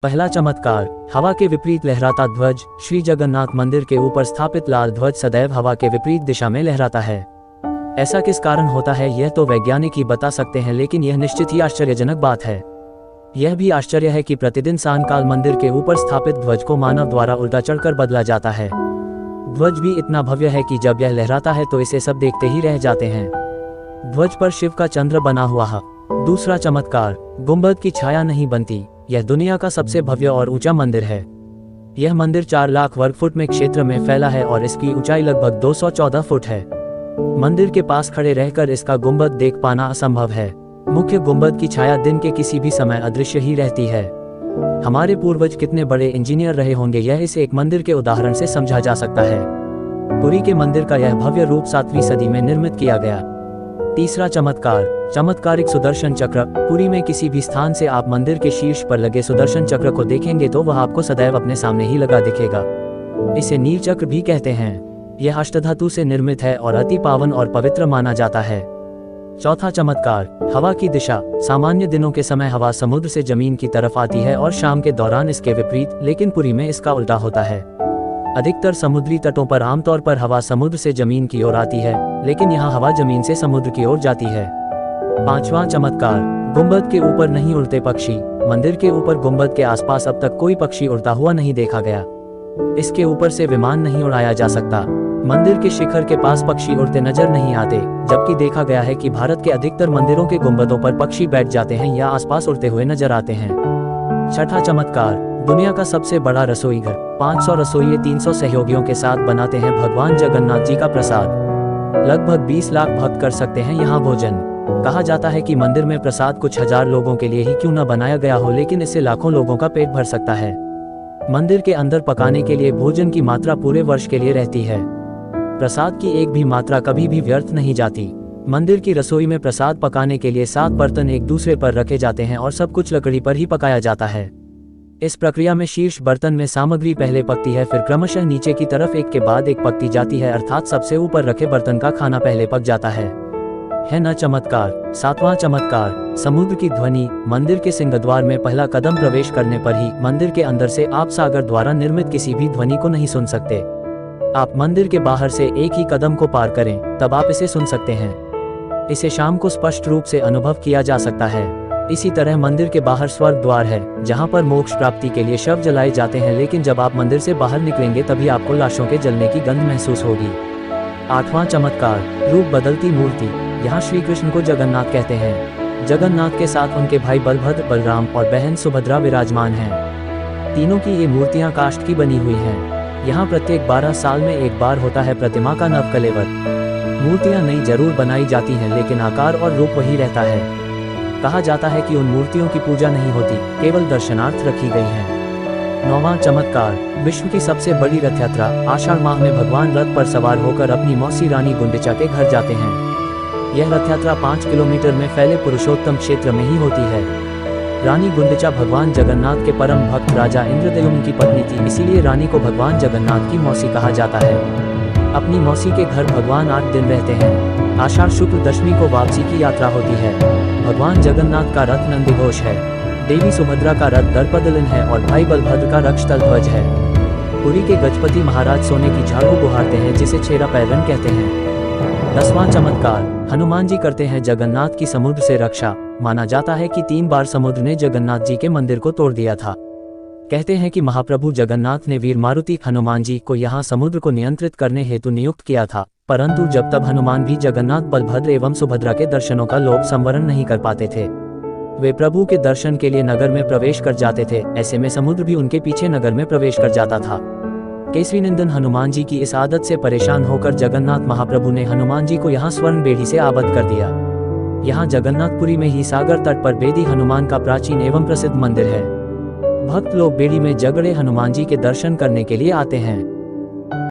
पहला चमत्कार, हवा के विपरीत लहराता ध्वज। श्री जगन्नाथ मंदिर के ऊपर स्थापित लाल ध्वज सदैव हवा के विपरीत दिशा में लहराता है। ऐसा किस कारण होता है यह तो वैज्ञानिक ही बता सकते हैं, लेकिन यह निश्चित ही आश्चर्यजनक बात है। यह भी आश्चर्य है कि प्रतिदिन सायंकाल मंदिर के ऊपर स्थापित ध्वज को मानव द्वारा उल्टा चढ़कर बदला जाता है। ध्वज भी इतना भव्य है कि जब यह लहराता है तो इसे सब देखते ही रह जाते हैं। ध्वज पर शिव का चंद्र बना हुआ है। दूसरा चमत्कार, गुंबद की छाया नहीं बनती। यह दुनिया का सबसे भव्य और ऊंचा मंदिर है। यह मंदिर 4 लाख वर्ग फुट में क्षेत्र में फैला है और इसकी ऊंचाई लगभग 214 फुट है। मंदिर के पास खड़े रहकर इसका गुंबद देख पाना असंभव है। मुख्य गुंबद की छाया दिन के किसी भी समय अदृश्य ही रहती है। हमारे पूर्वज कितने बड़े इंजीनियर रहे होंगे, यह इस एक मंदिर के उदाहरण से समझा जा सकता है। पुरी के मंदिर का यह भव्य रूप 7वीं सदी में निर्मित किया गया। तीसरा चमत्कार, चमत्कारिक सुदर्शन चक्र। पुरी में किसी भी स्थान से आप मंदिर के शीर्ष पर लगे सुदर्शन चक्र को देखेंगे तो वह आपको सदैव अपने सामने ही लगा दिखेगा। इसे नील चक्र भी कहते हैं। यह अष्टधातु से निर्मित है और अति पावन और पवित्र माना जाता है। चौथा चमत्कार, हवा की दिशा। सामान्य दिनों के समय हवा समुद्र से जमीन की तरफ आती है और शाम के दौरान इसके विपरीत, लेकिन पुरी में इसका उल्टा होता है। अधिकतर समुद्री तटों पर आमतौर पर हवा समुद्र से जमीन की ओर आती है, लेकिन यहाँ हवा जमीन से समुद्र की ओर जाती है। पांचवा चमत्कार, गुंबद के ऊपर नहीं उड़ते पक्षी। मंदिर के ऊपर गुंबद के आसपास अब तक कोई पक्षी उड़ता हुआ नहीं देखा गया। इसके ऊपर से विमान नहीं उड़ाया जा सकता। मंदिर के शिखर के पास पक्षी उड़ते नजर नहीं आते, जबकि देखा गया है कि भारत के अधिकतर मंदिरों के गुंबदों पर पक्षी बैठ जाते हैं या आसपास उड़ते हुए नजर आते हैं। छठा चमत्कार, दुनिया का सबसे बड़ा रसोई घर। 500 रसोइये 300 सहयोगियों के साथ बनाते हैं भगवान जगन्नाथ जी का प्रसाद। लगभग 20 लाख भक्त कर सकते हैं यहाँ भोजन। कहा जाता है कि मंदिर में प्रसाद कुछ हजार लोगों के लिए ही क्यों न बनाया गया हो, लेकिन इससे लाखों लोगों का पेट भर सकता है। मंदिर के अंदर पकाने के लिए भोजन की मात्रा पूरे वर्ष के लिए रहती है। प्रसाद की एक भी मात्रा कभी भी व्यर्थ नहीं जाती। मंदिर की रसोई में प्रसाद पकाने के लिए 7 बर्तन एक दूसरे पर रखे जाते हैं और सब कुछ लकड़ी पर ही पकाया जाता है। इस प्रक्रिया में शीर्ष बर्तन में सामग्री पहले पकती है, फिर क्रमशः नीचे की तरफ एक के बाद एक पकती जाती है, अर्थात सबसे ऊपर रखे बर्तन का खाना पहले पक जाता है न चमत्कार। सातवां चमत्कार, समुद्र की ध्वनि। मंदिर के सिंहद्वार में पहला कदम प्रवेश करने पर ही मंदिर के अंदर से आप सागर द्वारा निर्मित किसी भी ध्वनि को नहीं सुन सकते। आप मंदिर के बाहर से एक ही कदम को पार करें, तब आप इसे सुन सकते हैं। इसे शाम को स्पष्ट रूप से अनुभव किया जा सकता है। इसी तरह मंदिर के बाहर स्वर्ग द्वार है, जहां पर मोक्ष प्राप्ति के लिए शव जलाए जाते हैं, लेकिन जब आप मंदिर से बाहर निकलेंगे तभी आपको लाशों के जलने की गंध महसूस होगी। आठवां चमत्कार, रूप बदलती मूर्ति। यहाँ श्री कृष्ण को जगन्नाथ कहते हैं। जगन्नाथ के साथ उनके भाई बलभद्र, बलराम और बहन सुभद्रा विराजमान हैं। तीनों की ये मूर्तियां काष्ठ की बनी हुई हैं। यहाँ प्रत्येक 12 साल में एक बार होता है प्रतिमा का नवकलेवर। मूर्तियां नई जरूर बनाई जाती हैं, लेकिन आकार और रूप वही रहता है। कहा जाता है कि उन मूर्तियों की पूजा नहीं होती, केवल दर्शनार्थ रखी गई हैं। 9वां चमत्कार, विश्व की सबसे बड़ी रथ यात्रा। आषाढ़ माह में भगवान रथ पर सवार होकर अपनी मौसी रानी गुंडिचा के घर जाते हैं। यह रथ यात्रा 5 किलोमीटर में फैले पुरुषोत्तम क्षेत्र में ही होती है। रानी गुंडिचा भगवान जगन्नाथ के परम भक्त राजा इंद्रद्युम्न की पत्नी थी, इसीलिए रानी को भगवान जगन्नाथ की मौसी कहा जाता है। अपनी मौसी के घर भगवान 8 दिन रहते हैं। आषाढ़ शुक्ल दशमी को वापसी की यात्रा होती है। भगवान जगन्नाथ का रथ नंदीघोष है, देवी सुभद्रा का रथ दर्पदलन है और भाई बलभद्र का रक्षतल ध्वज है। पुरी के गजपति महाराज सोने की झाड़ू गुहारते हैं, जिसे छेरा पैरन कहते हैं। 10वां चमत्कार, हनुमान जी करते हैं जगन्नाथ की समुद्र से रक्षा। माना जाता है कि 3 बार समुद्र ने जगन्नाथ जी के मंदिर को तोड़ दिया था। कहते हैं कि महाप्रभु जगन्नाथ ने वीर मारुति हनुमान जी को यहाँ समुद्र को नियंत्रित करने हेतु नियुक्त किया था, परंतु जब तब हनुमान भी जगन्नाथ, बलभद्र एवं सुभद्रा के दर्शनों का लोभ संवरण नहीं कर पाते थे। वे प्रभु के दर्शन के लिए नगर में प्रवेश कर जाते थे, ऐसे में समुद्र भी उनके पीछे नगर में प्रवेश कर जाता था। केसरीनंदन हनुमान जी की इस आदत से परेशान होकर जगन्नाथ महाप्रभु ने हनुमान जी को यहाँ स्वर्ण बेड़ी से आबद्ध कर दिया। यहाँ जगन्नाथपुरी में ही सागर तट पर बेदी हनुमान का प्राचीन एवं प्रसिद्ध मंदिर है। भक्त लोग बेड़ी में जगड़े हनुमान जी के दर्शन करने के लिए आते हैं।